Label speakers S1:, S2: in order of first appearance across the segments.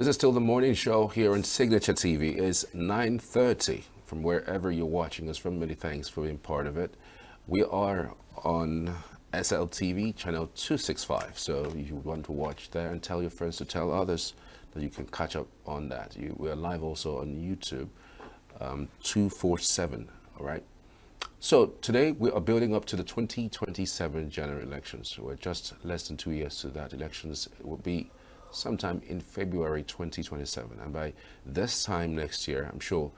S1: This is still the morning show here on Signature TV. It's 9:30 from wherever you're watching us from. Many thanks for being part of it. We are on SLTV channel 265. So if you want to watch there and tell your friends to tell others that you can catch up on that. We are live also on YouTube 247. All right. So today we are building up to the 2027 general elections. We're just less than 2 years to that. Elections will be sometime in February 2027. And by this time next year, I'm sure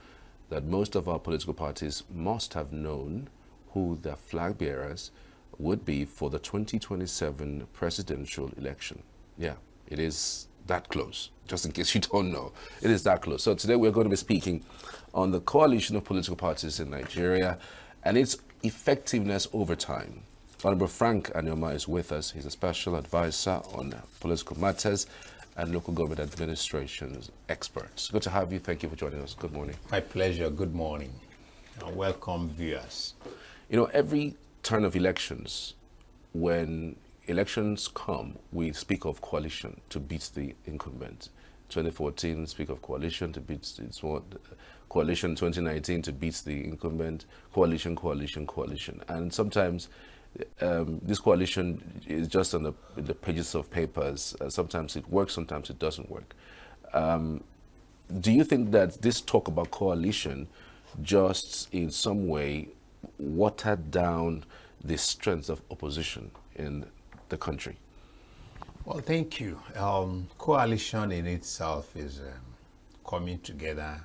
S1: that most of our political parties must have known who their flag bearers would be for the 2027 presidential election. Yeah, it is that close, just in case you don't know. It is that close. So today we're going to be speaking on the coalition of political parties in Nigeria and its effectiveness over time. Honorable Frank Anioma is with us. He's a special advisor on political matters and local government administration experts. Good to have you. Thank you for joining us. Good morning.
S2: My pleasure. Good morning. And welcome, viewers.
S1: You know, every turn of elections, when elections come, we speak of coalition to beat the incumbent. 2014, speak of coalition to beat the coalition. 2019 to beat the incumbent. Coalition. And sometimes this coalition is just on the pages of papers. Sometimes it works, sometimes it doesn't work. Do you think that this talk about coalition just in some way watered down the strength of opposition in the country?
S2: Well, thank you. Coalition in itself is coming together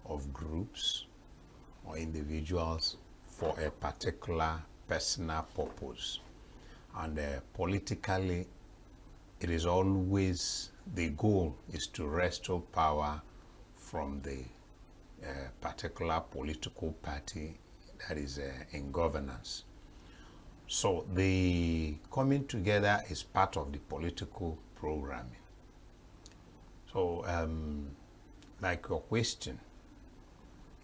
S2: of groups or individuals for a particular personal purpose. And politically, it is always the goal is to wrestle power from the particular political party that is in governance. So the coming together is part of the political programming. So like your question,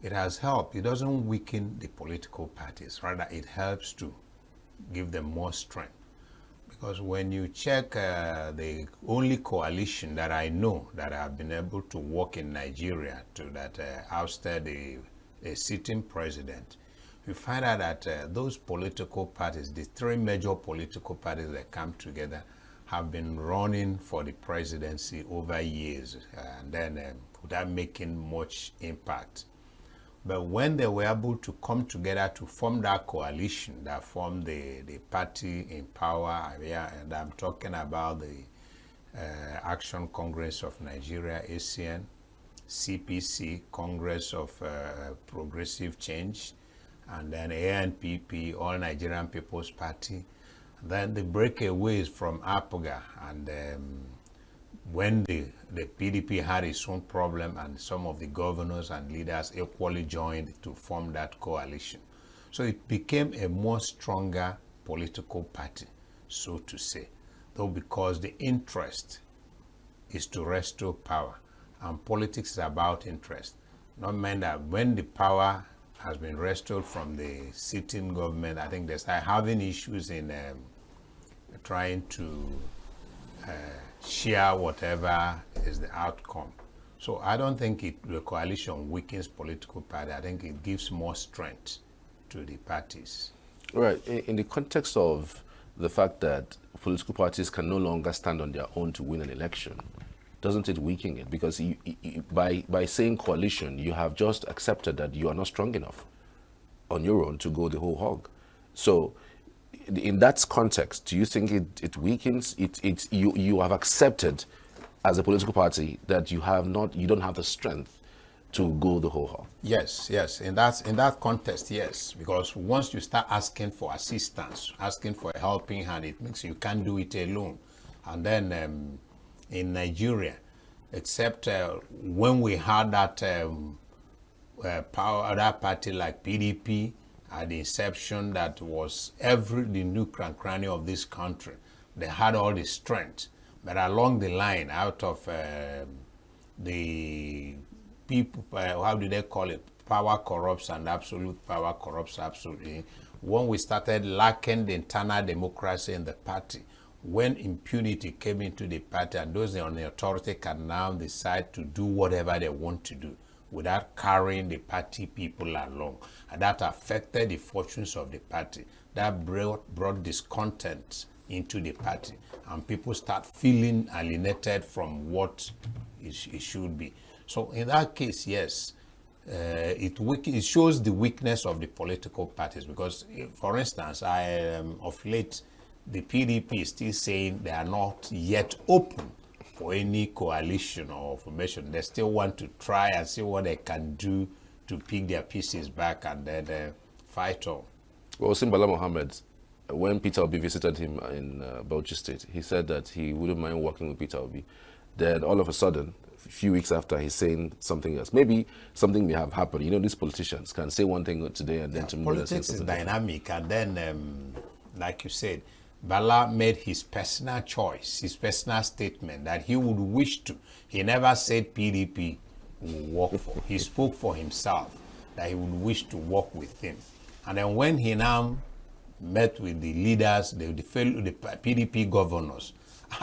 S2: it has helped. It doesn't weaken the political parties. Rather, it helps to give them more strength. Because when you check the only coalition that I know that have been able to work in Nigeria to that ousted a sitting president, you find out that those political parties, the three major political parties that come together, have been running for the presidency over years and then without making much impact. But when they were able to come together to form that coalition that formed the party in power, and I'm talking about the Action Congress of Nigeria, ACN, CPC, Congress of Progressive Change, and then ANPP, All Nigerian People's Party. Then the breakaways from APGA, and when the PDP had its own problem and some of the governors and leaders equally joined to form that coalition. So it became a more stronger political party, so to say, though because the interest is to restore power and politics is about interest. Not meant that when the power has been restored from the sitting government, I think they start having issues in trying to share whatever is the outcome. So I don't think the coalition weakens political party. I think it gives more strength to the parties.
S1: Right. In the context of the fact that political parties can no longer stand on their own to win an election, doesn't it weaken it? Because by saying coalition, you have just accepted that you are not strong enough on your own to go the whole hog. So in that context, do you think it weakens? You have accepted as a political party that you don't have the strength to go the whole hog.
S2: Yes. In that context, yes. Because once you start asking for assistance, asking for a helping hand, it makes you can't do it alone. And then in Nigeria, except when we had that power, that party like PDP at the inception, that was the nook and cranny of this country. They had all the strength, but along the line, out of the people, how do they call it? Power corrupts and absolute power corrupts absolutely. When we started lacking the internal democracy in the party, when impunity came into the party and those on the authority can now decide to do whatever they want to do without carrying the party people along. And that affected the fortunes of the party. That brought discontent into the party. And people start feeling alienated from what it should be. So in that case, yes, it shows the weakness of the political parties. Because, for instance, of late, the PDP is still saying they are not yet open for any coalition or formation. They still want to try and see what they can do to pick their pieces back and then fight on.
S1: Well, Simbala Mohammed, when Peter Obi visited him in Bauchi State, he said that he wouldn't mind working with Peter Obi. Then all of a sudden, a few weeks after, he's saying something else. Maybe something may have happened. You know, these politicians can say one thing today and then tomorrow they say
S2: Politics is
S1: something
S2: dynamic, and then, like you said, Bala made his personal choice, his personal statement that he would wish to. He never said PDP will work for. He spoke for himself that he would wish to work with him. And then when he now met with the leaders, the PDP governors,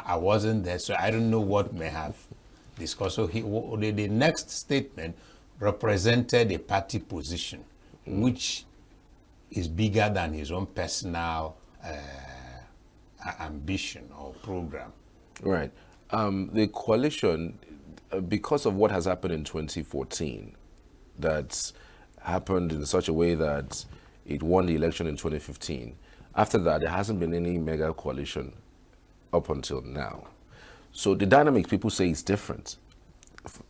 S2: I wasn't there, so I don't know what may have discussed. So the next statement represented a party position, which is bigger than his own personal ambition or program.
S1: Right. The coalition, because of what has happened in 2014, that's happened in such a way that it won the election in 2015. After that, there hasn't been any mega coalition up until now. So the dynamics, people say, is different.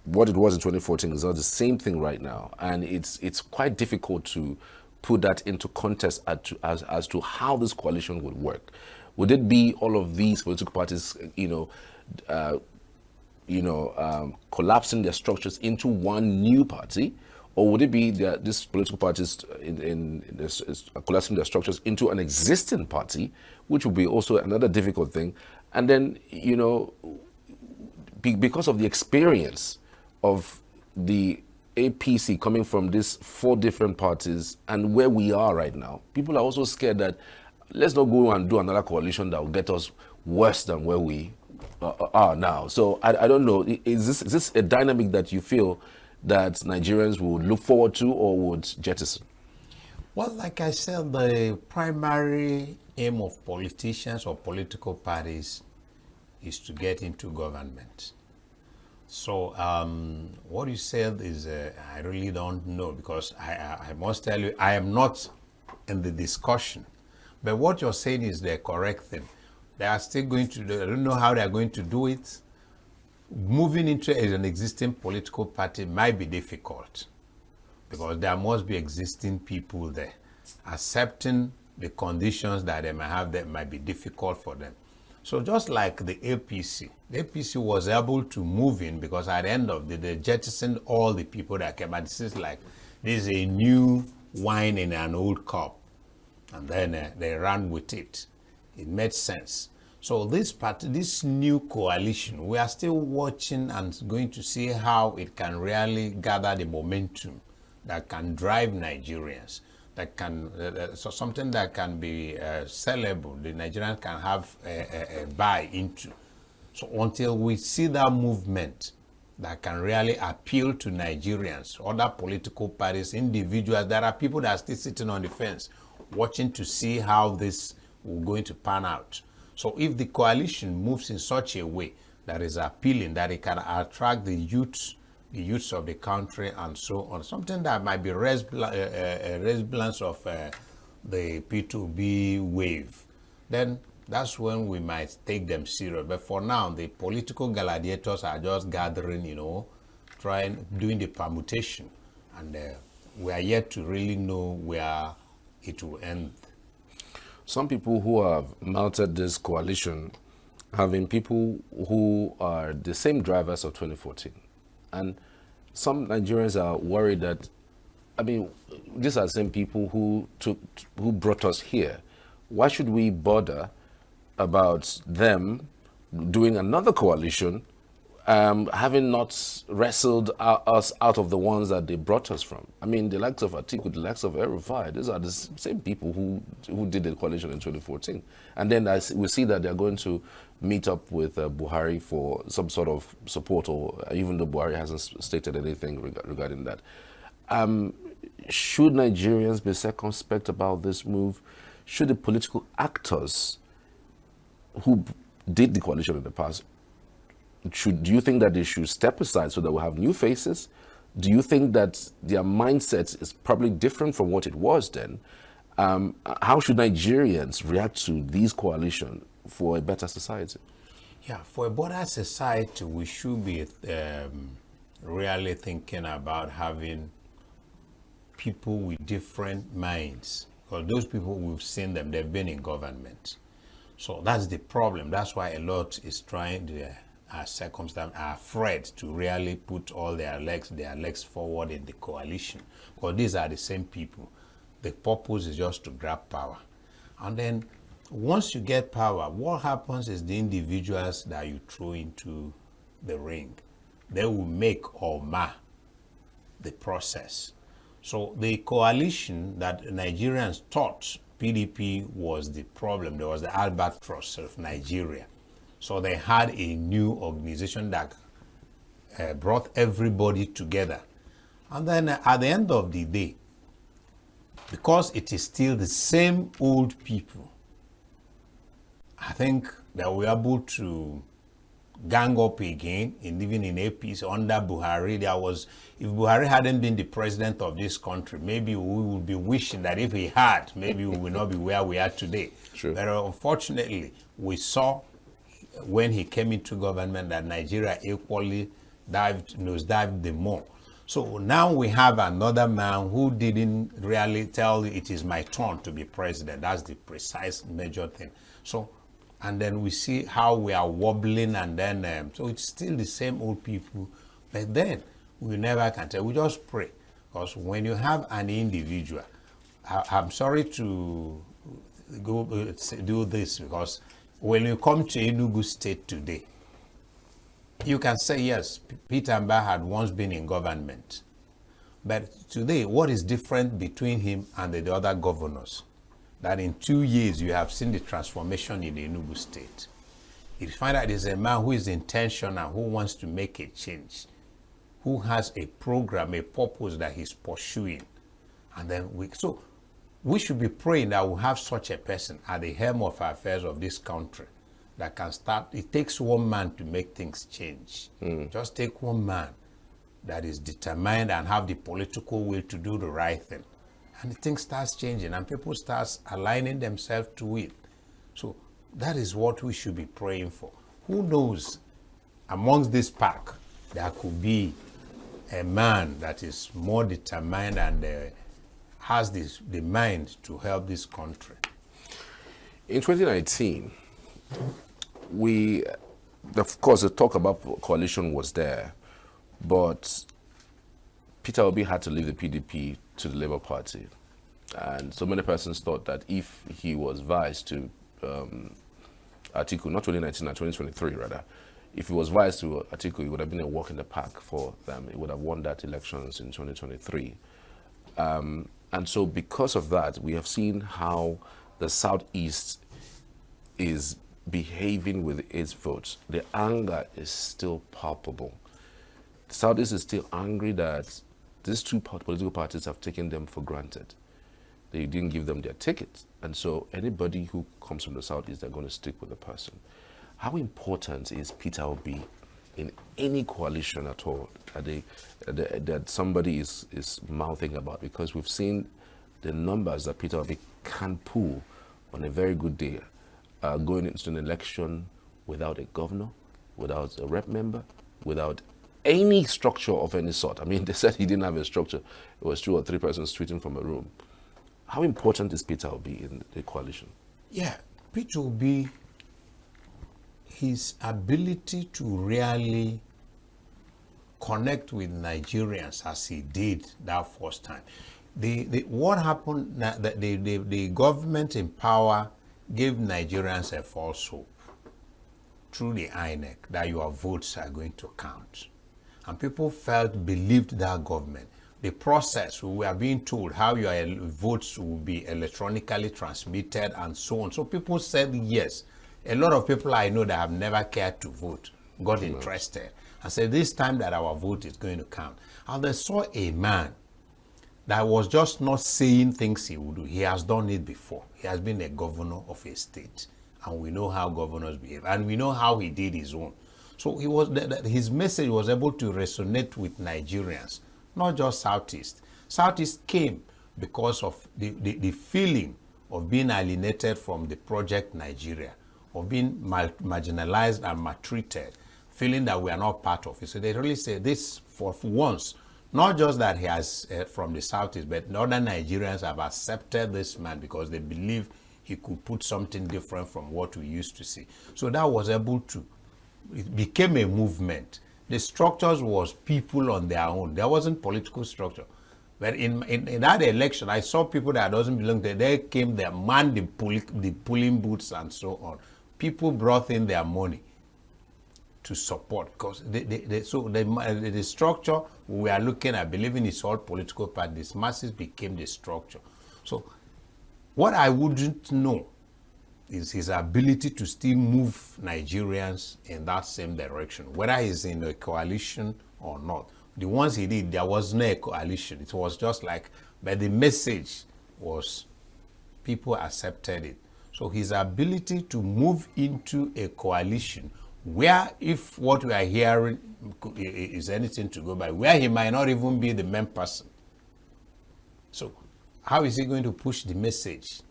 S1: What it was in 2014 is not the same thing right now. And it's quite difficult to put that into context as to how this coalition would work. Would it be all of these political parties, collapsing their structures into one new party? Or would it be that these political parties collapsing their structures into an existing party, which would be also another difficult thing? And then, because of the experience of the APC coming from these 4 different parties and where we are right now, people are also scared that let's not go and do another coalition that will get us worse than where we are now. So I don't know, is this a dynamic that you feel that Nigerians would look forward to or would jettison?
S2: Well, like I said, the primary aim of politicians or political parties is to get into government. So what you said is, I really don't know, because I must tell you, I am not in the discussion. But what you're saying is the correct thing. They are still going to do, I don't know how they are going to do it. Moving into an existing political party might be difficult because there must be existing people there. Accepting the conditions that they might have that might be difficult for them. So just like the APC was able to move in because at the end of the day, they jettisoned all the people that came. And this is a new wine in an old cup. And then they ran with it. It made sense. So this new coalition, we are still watching and going to see how it can really gather the momentum that can drive Nigerians, that can so something that can be sellable, the Nigerians can have a buy into. So until we see that movement that can really appeal to Nigerians, other political parties, individuals, there are people that are still sitting on the fence, watching to see how this will going to pan out. So if the coalition moves in such a way that is appealing, that it can attract the youths of the country and so on, something that might be a resemblance of the P2B wave, then that's when we might take them serious. But for now, the political gladiators are just gathering, doing the permutation. And we are yet to really know where it will end.
S1: Some people who have mounted this coalition have been people who are the same drivers of 2014. And some Nigerians are worried that, these are the same people who brought us here. Why should we bother about them doing another coalition having not wrestled us out of the ones that they brought us from. I mean, the likes of Atiku, the likes of El-Rufai, these are the same people who did the coalition in 2014. And then we see that they're going to meet up with Buhari for some sort of support, or even though Buhari hasn't stated anything regarding that. Should Nigerians be circumspect about this move? Should the political actors who did the coalition in the past, do you think that they should step aside so that we'll have new faces? Do you think that their mindset is probably different from what it was then? How should Nigerians react to these coalitions for a better society?
S2: Yeah, for a better society, we should be really thinking about having people with different minds. Because those people, we've seen them, they've been in government. So that's the problem. That's why a lot is trying to, circumstance, are afraid to really put all their legs forward in the coalition. Because these are the same people. The purpose is just to grab power. And then once you get power, what happens is the individuals that you throw into the ring, they will make or mar the process. So the coalition that Nigerians thought PDP was the problem, there was the albatross of Nigeria. So they had a new organization that brought everybody together. And then at the end of the day, because it is still the same old people, I think that we are able to gang up again, even in APC under Buhari. If Buhari hadn't been the president of this country, maybe we would be wishing that if he had, maybe we would not be where we are today.
S1: True.
S2: But unfortunately, we saw when he came into government that Nigeria equally nosedived the more. So now we have another man who didn't really tell it is my turn to be president. That's the precise major thing. So, and then we see how we are wobbling, and then so it's still the same old people. But then we never can tell. We just pray, because when you have an individual, I'm sorry to go do this, because when you come to Enugu State today, you can say, yes, Peter Mba had once been in government. But today, what is different between him and the other governors? That in 2 years, you have seen the transformation in the Enugu State. You find out there's a man who is intentional, who wants to make a change, who has a program, a purpose that he's pursuing. And then we should be praying that we'll have such a person at the helm of affairs of this country that can start. It takes one man to make things change. Just take one man that is determined and have the political will to do the right thing. And things starts changing and people start aligning themselves to it. So that is what we should be praying for. Who knows, amongst this pack, there could be a man that is more determined and has the mind to help this country.
S1: In 2019, of course, the talk about coalition was there, but Peter Obi had to leave the PDP to the Labour Party. And so many persons thought that if he was vice to Atiku, not 2019, 2023 rather, if he was vice to Atiku, it would have been a walk in the park for them. He would have won that elections in 2023. And so because of that, we have seen how the Southeast is behaving with its votes. The anger is still palpable. The Southeast is still angry that these two political parties have taken them for granted. They didn't give them their tickets. And so anybody who comes from the Southeast, they're going to stick with the person. How important is Peter Obi in any coalition at all that somebody is mouthing about? Because we've seen the numbers that Peter Obi can pull on a very good day, going into an election without a governor, without a rep member, without any structure of any sort. I mean, they said he didn't have a structure. It was 2 or 3 persons tweeting from a room. How important is Peter Obi in the coalition? Yeah,
S2: Peter Obi, his ability to really connect with Nigerians as he did that first time. What happened, the government in power gave Nigerians a false hope. through the INEC that your votes are going to count. And people believed that government. The process, we were being told how your votes will be electronically transmitted and so on. So people said yes. A lot of people I know that have never cared to vote got interested and said this time that our vote is going to count. And they saw a man that was just not saying things he would do. He has done it before. He has been a governor of a state. And we know how governors behave. And we know how he did his own. So his message was able to resonate with Nigerians, not just Southeast. Southeast came because of the feeling of being alienated from the project Nigeria, of being marginalized and maltreated, feeling that we are not part of it. So they really say this for once, not just that he has from the Southeast, but other Nigerians have accepted this man because they believe he could put something different from what we used to see. So that was able to, it became a movement. The structures was people on their own. There wasn't political structure. But in that election, I saw people that doesn't belong there. They came, they manned the polling booths and so on. People brought in their money to support because the structure we are looking at, believing it's all political parties, masses became the structure. So what I wouldn't know is his ability to still move Nigerians in that same direction, whether he's in a coalition or not. The ones he did, there was no coalition. It was just like, but the message was people accepted it. So his ability to move into a coalition where, if what we are hearing is anything to go by, where he might not even be the main person. So how is he going to push the message?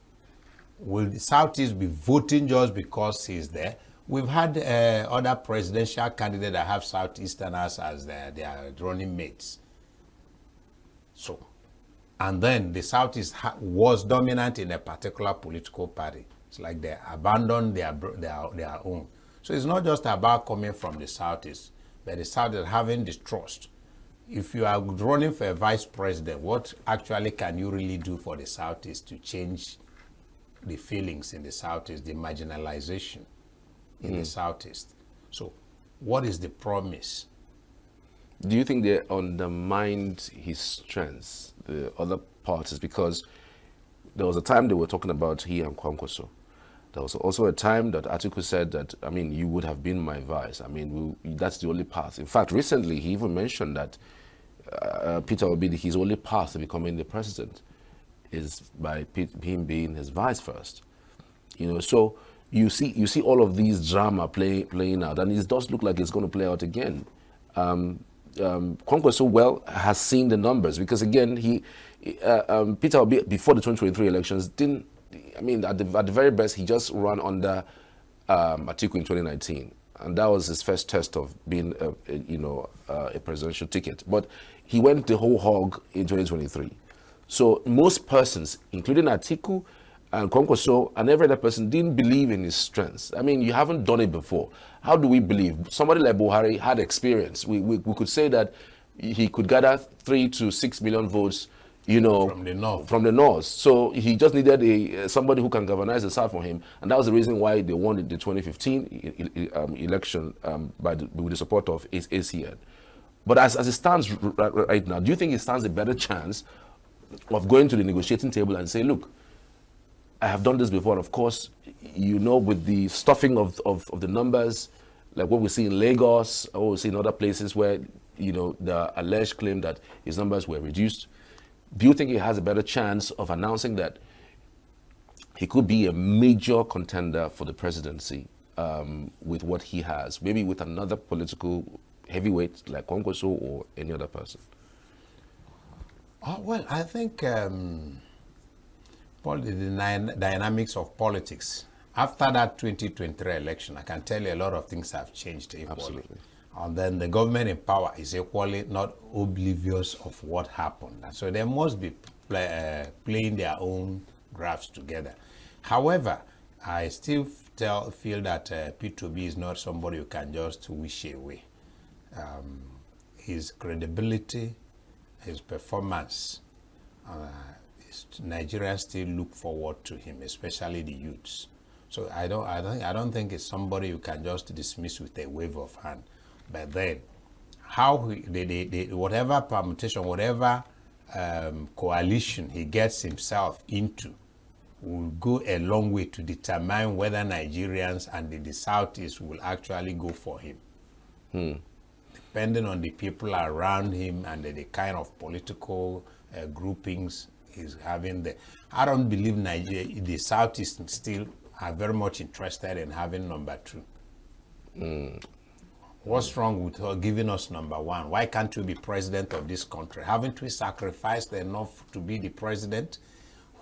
S2: Will the Southeast be voting just because he's there? We've had other presidential candidates that have Southeasterners as their running mates. So, and then the Southeast was dominant in a particular political party. It's like they abandoned their own. So it's not just about coming from the Southeast, but the Southeast having this trust. If you are running for a vice president, what actually can you really do for the Southeast to change the feelings in the Southeast, the marginalization in the Southeast? So what is the promise?
S1: Do you think they undermined his strengths, the other parties? Because there was a time they were talking about he and Kwankwaso. There was also a time that Atiku said that, I mean, you would have been my vice. I mean, that's the only path. In fact, recently he even mentioned that Peter Obi, his only path to becoming the president is by him being his vice first. You know, so you see all of these drama playing out, and it does look like it's going to play out again. Kwankwaso, well, has seen the numbers because again, Peter Obi before the 2023 elections didn't. I mean, at the very best, he just ran under Atiku in 2019, and that was his first test of being, a presidential ticket. But he went the whole hog in 2023. So most persons, including Atiku and Kwankwaso and every other person, didn't believe in his strengths. I mean, you haven't done it before. How do we believe? Somebody like Buhari had experience. We could say that he could gather 3 to 6 million votes,
S2: from the north.
S1: So he just needed somebody who can galvanize the South for him, and that was the reason why they won the 2015 election with the support of ACN. But as it stands right now, do you think it stands a better chance of going to the negotiating table and say, look, I have done this before, and of course, with the stuffing of the numbers, like what we see in Lagos, or what we see in other places where, the alleged claim that his numbers were reduced, do you think he has a better chance of announcing that he could be a major contender for the presidency with what he has, maybe with another political heavyweight like Kwankwaso or any other person?
S2: Well, I think the dynamics of politics, after that 2023 election, I can tell you a lot of things have changed equally.
S1: Absolutely.
S2: And then the government in power is equally not oblivious of what happened. And so they must be playing their own graphs together. However, I still feel that P2B is not somebody you can just wish away. His credibility, his performance, Nigerians still look forward to him, especially the youths. So I don't think it's somebody you can just dismiss with a wave of hand. But then, whatever permutation, whatever coalition he gets himself into, will go a long way to determine whether Nigerians and the Southeast will actually go for him. Depending on the people around him and the kind of political groupings he's having there. I don't believe the Southeast still are very much interested in having number two. What's wrong with her giving us number one? Why can't you be president of this country? Haven't we sacrificed enough to be the president?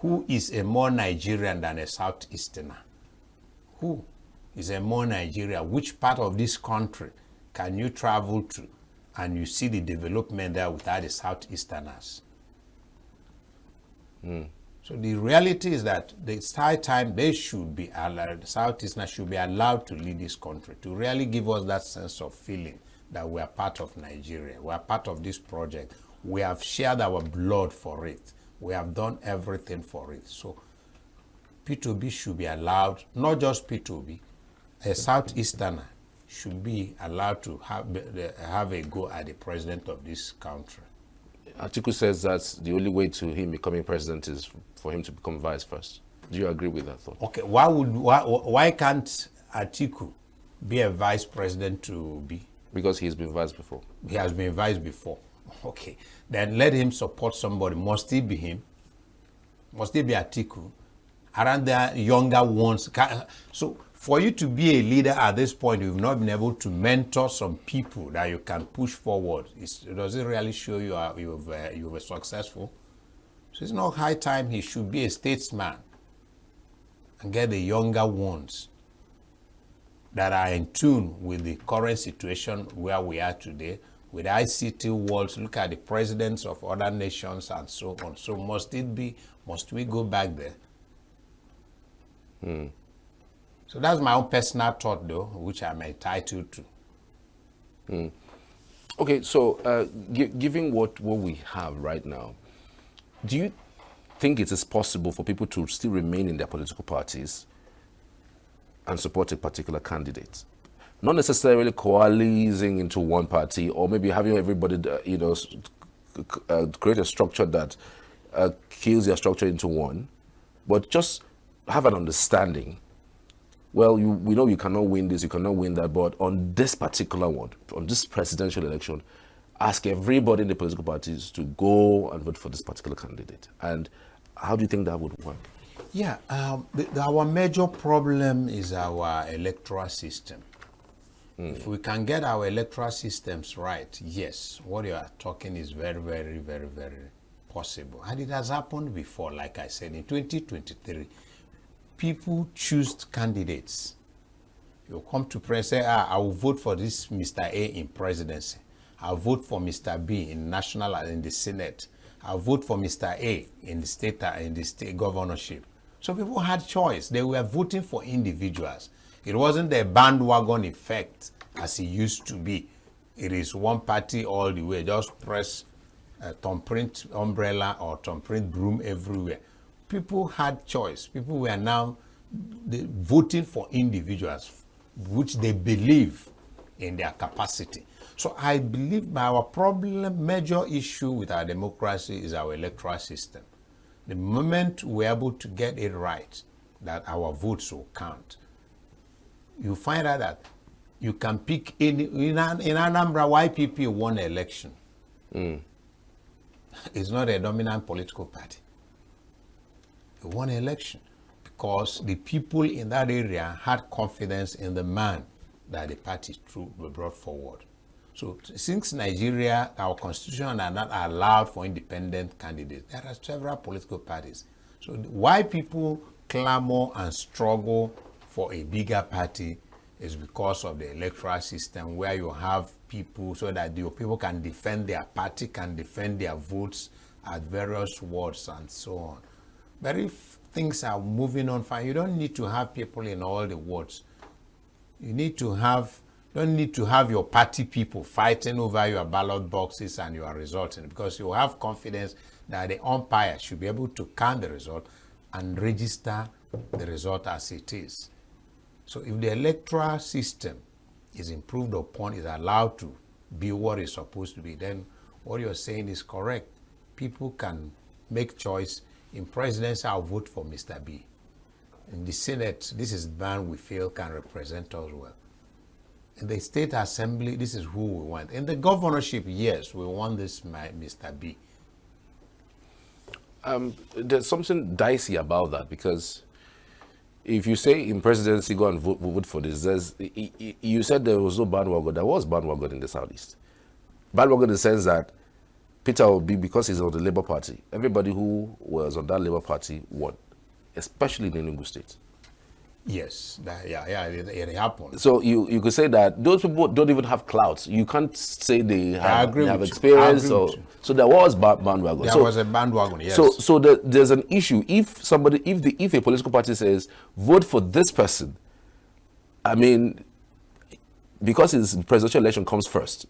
S2: Who is a more Nigerian than a Southeasterner? Who is a more Nigerian? Which part of this country can you travel to and you see the development there without the Southeasterners? So the reality is that it's high time they should be allowed, the Southeasterners should be allowed to lead this country, to really give us that sense of feeling that we are part of Nigeria. We are part of this project. We have shared our blood for it. We have done everything for it. So P2B should be allowed, not just P2B, a Southeasterner should be allowed to have a go at the president of this country.
S1: Atiku says that the only way to him becoming president is for him to become vice first. Do you agree with that thought?
S2: Okay, why can't Atiku be a vice president to be?
S1: Because he's been vice before.
S2: He has been vice before. Okay, then let him support somebody. Must it be him? Must it be Atiku? Aren't there younger ones? So for you to be a leader at this point, you've not been able to mentor some people that you can push forward. Does it really show you were successful? So it's not high time he should be a statesman and get the younger ones that are in tune with the current situation where we are today, with ICT worlds. Look at the presidents of other nations and so on. So must we go back there? So that's my own personal thought, though, which I'm entitled to.
S1: Okay, so given what we have right now, do you think it is possible for people to still remain in their political parties and support a particular candidate? Not necessarily coalescing into one party, or maybe having everybody, create a structure that kills their structure into one, but just have an understanding. Well, we know you cannot win this, you cannot win that, but on this particular one, on this presidential election, ask everybody in the political parties to go and vote for this particular candidate. And how do you think that would work?
S2: Yeah, our major problem is our electoral system. If we can get our electoral systems right, yes, what you are talking is very, very, very, very possible. And it has happened before, like I said, in 2023. People choose candidates. You come to press, say, I will vote for this Mr. A in presidency. I'll vote for Mr. B in national and in the Senate. I'll vote for Mr. A in the state governorship. So people had choice. They were voting for individuals. It wasn't the bandwagon effect as it used to be. It is one party all the way. Just press a thumbprint umbrella or thumbprint broom everywhere. People had choice. People were now voting for individuals which they believe in their capacity. So I believe our major issue with our democracy is our electoral system. The moment we're able to get it right, that our votes will count, you find out that you can pick in Anambra, YPP won an election. It's not a dominant political party. He won an election because the people in that area had confidence in the man that the party brought forward. So since Nigeria, our constitution are not allowed for independent candidates, there are several political parties. So why people clamor and struggle for a bigger party is because of the electoral system, where you have people so that the people can defend their party, can defend their votes at various wards and so on. But if things are moving on fine, you don't need to have people in all the wards. You don't need to have your party people fighting over your ballot boxes and your results, because you have confidence that the umpire should be able to count the result and register the result as it is. So if the electoral system is improved upon, is allowed to be what it's supposed to be, then what you're saying is correct. People can make choice. In presidency, I'll vote for Mr. B. In the Senate, this is the man we feel can represent us well. In the state assembly, this is who we want. In the governorship, yes, we want this Mr. B.
S1: There's something dicey about that, because if you say in presidency, go and vote for this, you said there was no bandwagon. There was bandwagon in the Southeast. Bandwagon in the sense that Peter Obi, because he's on the Labour Party, everybody who was on that Labour Party won, especially in Enugu State.
S2: Yes, it happened.
S1: So you could say that those people don't even have clouds. You can't say they have experience. So there was bandwagon.
S2: There was a bandwagon, yes.
S1: So there's an issue. If a political party says vote for this person, I mean, because his presidential election comes first,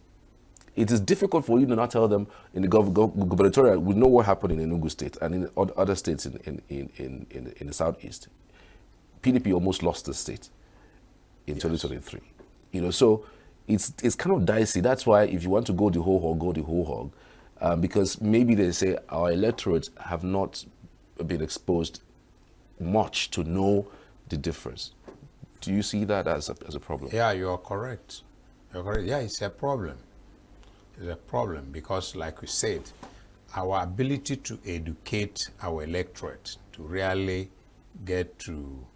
S1: it is difficult for you to not tell them in the gubernatorial. We know what happened in Enugu State and in other states in the Southeast. PDP almost lost the state in 2023. So it's kind of dicey. That's why if you want to go the whole hog, go the whole hog, because maybe they say our electorate have not been exposed much to know the difference. Do you see that as a problem?
S2: Yeah, you are correct. You're correct. Yeah, it's a problem. It's a problem because, like we said, our ability to educate our electorate to really get to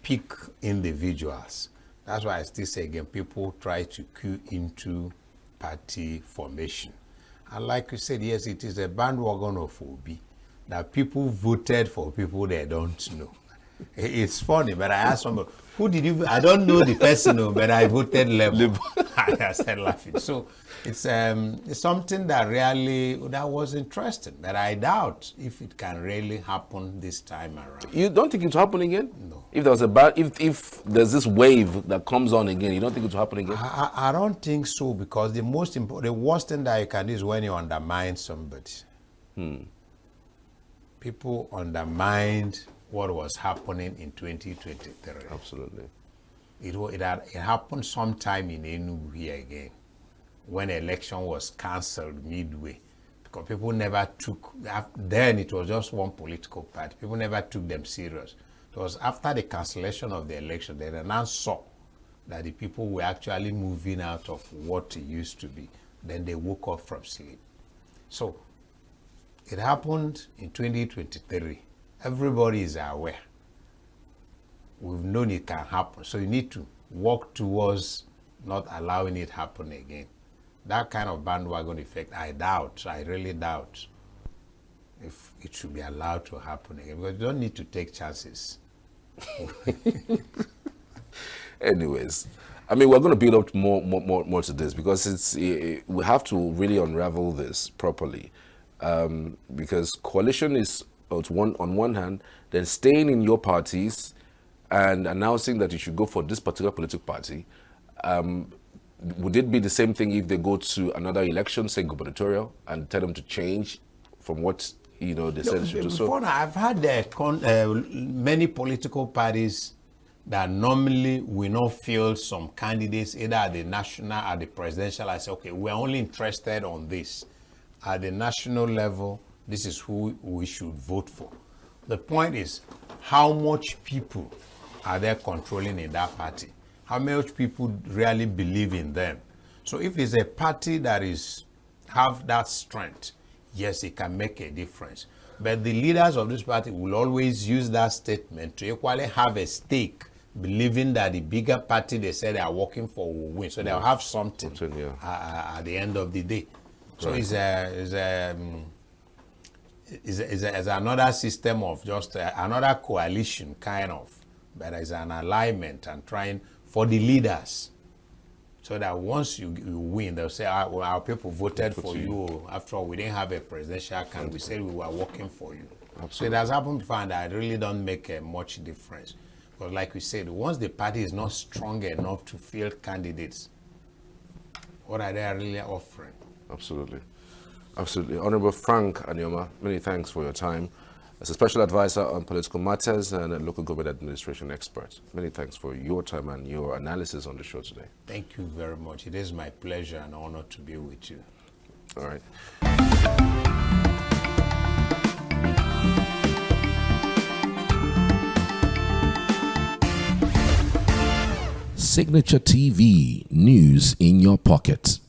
S2: pick individuals. That's why I still say again, people try to queue into party formation. And like you said, yes, it is a bandwagon of Obi that people voted for people they don't know. It's funny, but I asked somebody, who did you? I don't know the person, but I voted Labour. I started laughing. So it's something that was interesting, but I doubt if it can really happen this time around.
S1: You don't think it will happen again?
S2: No.
S1: If there's this wave that comes on again, you don't think it will happen again?
S2: I don't think so, because the worst thing that you can do is when you undermine somebody. People undermined what was happening in 2023.
S1: Absolutely.
S2: It happened sometime in Enugu here again, when election was cancelled midway, because people never took, then it was just one political party, people never took them serious. It was after the cancellation of the election that they now saw that the people were actually moving out of what it used to be. Then they woke up from sleep. So it happened in 2023. Everybody is aware. We've known it can happen. So you need to work towards not allowing it happen again. That kind of bandwagon effect, I really doubt if it should be allowed to happen again, because you don't need to take chances.
S1: Anyways, I mean, we're going to build up more to this, because we have to really unravel this properly, because coalition is on one hand, then staying in your parties and announcing that you should go for this particular political party. Would it be the same thing if they go to another election, say gubernatorial, and tell them to change from what they said they should do?
S2: So I've had many political parties that normally will not field some candidates either at the national or the presidential. I say, okay, we're only interested on this. At the national level, this is who we should vote for. The point is, how much people are there controlling in that party? How much people really believe in them? So if it's a party that have that strength, yes, it can make a difference. But the leaders of this party will always use that statement to equally have a stake, believing that the bigger party they say they are working for will win. So they'll have something at the end of the day. So it's another system of just another coalition kind of, but it's an alignment and trying for the leaders, so that once you win, they'll say, our people voted for you. After all, we didn't have a presidential candidate. We said we were working for you. Absolutely. So it has happened before, and that really don't make much difference. Because like we said, once the party is not strong enough to field candidates, what are they really offering?
S1: Absolutely. Absolutely. Honorable Frank Anioma, many thanks for your time. as a special advisor on political matters and a local government administration expert. Many thanks for your time and your analysis on the show today.
S2: Thank you very much. It is my pleasure and honor to be with you.
S1: All right.
S3: Signature TV, news in your pocket.